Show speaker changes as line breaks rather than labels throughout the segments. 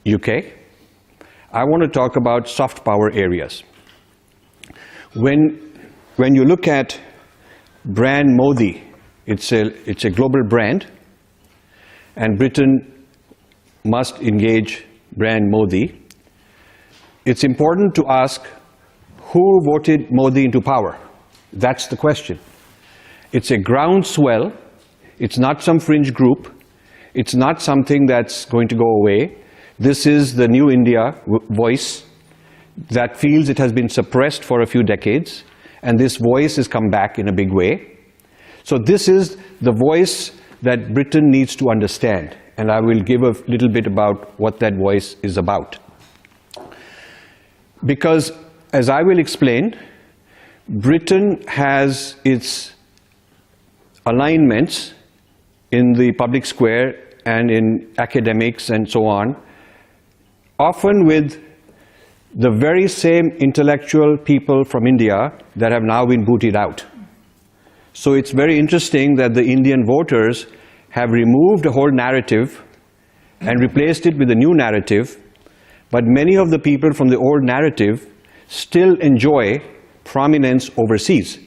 UK. I want to talk about soft power areas. When you look at brand Modi, it's a global brand, and Britain must engage brand Modi. It's important to ask who voted Modi into power. That's the question. It's a groundswell. It's not some fringe group. It's not something that's going to go away. This is the new India voice that feels it has been suppressed for a few decades, and this voice has come back in a big way. So this is the voice that Britain needs to understand, and I will give a little bit about what that voice is about. Because, as I will explain, Britain has its alignments in the public square and in academics and so on, often with the very same intellectual people from India that have now been booted out. So it's very interesting that the Indian voters have removed a whole narrative and replaced it with a new narrative, but many of the people from the old narrative still enjoy prominence overseas.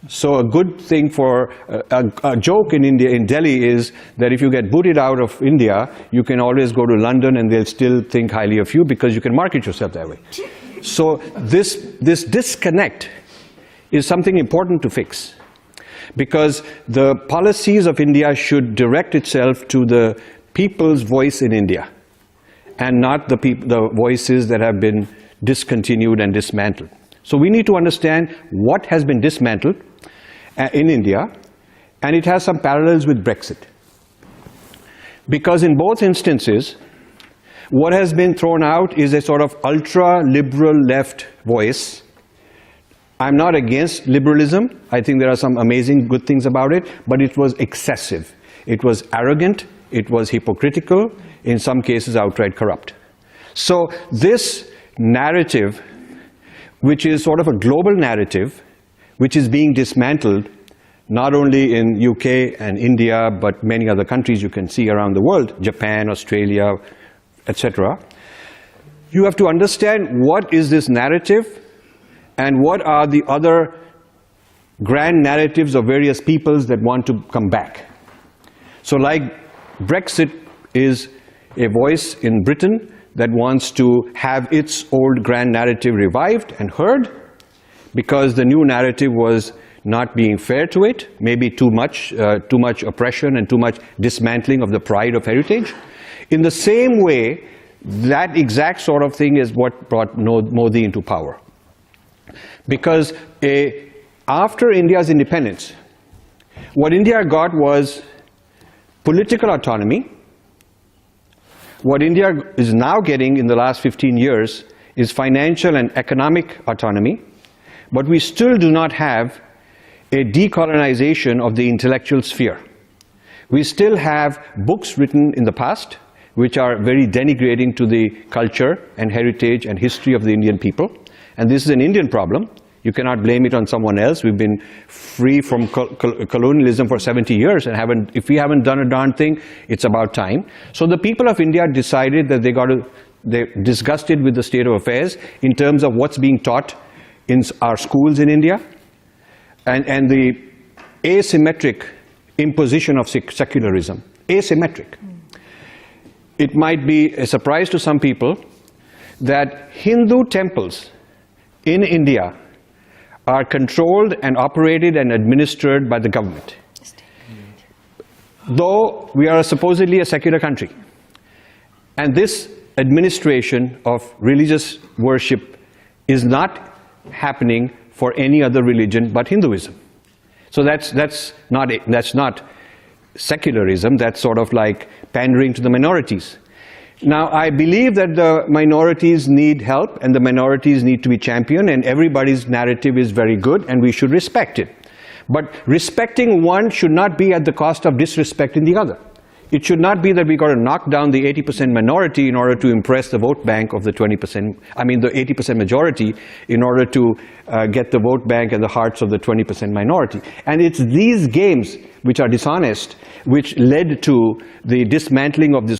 So a good thing for a joke in India, in Delhi, is that if you get booted out of India, you can always go to London and they'll still think highly of you because you can market yourself that way. So this disconnect is something important to fix, because the policies of India should direct itself to the people's voice in India and not the voices that have been discontinued and dismantled. So we need to understand what has been dismantled in India, and it has some parallels with Brexit. Because in both instances, what has been thrown out is a sort of ultra-liberal left voice. I'm not against liberalism. I think there are some amazing good things about it, but it was excessive. It was arrogant. It was hypocritical. In some cases, outright corrupt. So this narrative, which is sort of a global narrative, which is being dismantled not only in UK and India, but many other countries you can see around the world, Japan, Australia, etc. You have to understand what is this narrative and what are the other grand narratives of various peoples that want to come back. So like Brexit is a voice in Britain that wants to have its old grand narrative revived and heard, because the new narrative was not being fair to it, maybe too much oppression and too much dismantling of the pride of heritage. In the same way, that exact sort of thing is what brought Modi into power. Because after India's independence, what India got was political autonomy. What India is now getting in the last 15 years is financial and economic autonomy, but we still do not have a decolonization of the intellectual sphere. We still have books written in the past which are very denigrating to the culture and heritage and history of the Indian people, and this is an Indian problem. You cannot blame it on someone else. We've been free from colonialism for 70 years, and if we haven't done a darn thing, it's about time. So the people of India decided that they're disgusted with the state of affairs in terms of what's being taught in our schools in India, and the asymmetric imposition of secularism. Asymmetric. It might be a surprise to some people that Hindu temples in India are controlled and operated and administered by the government, though we are supposedly a secular country. And this administration of religious worship is not happening for any other religion but Hinduism. So that's not secularism. That's sort of like pandering to the minorities. Now, I believe that the minorities need help and the minorities need to be championed, and everybody's narrative is very good and we should respect it. But respecting one should not be at the cost of disrespecting the other. It should not be that we got to knock down the 80% minority in order to impress the vote bank of the 20%, the 80% majority in order to get the vote bank and the hearts of the 20% minority. And it's these games which are dishonest which led to the dismantling of this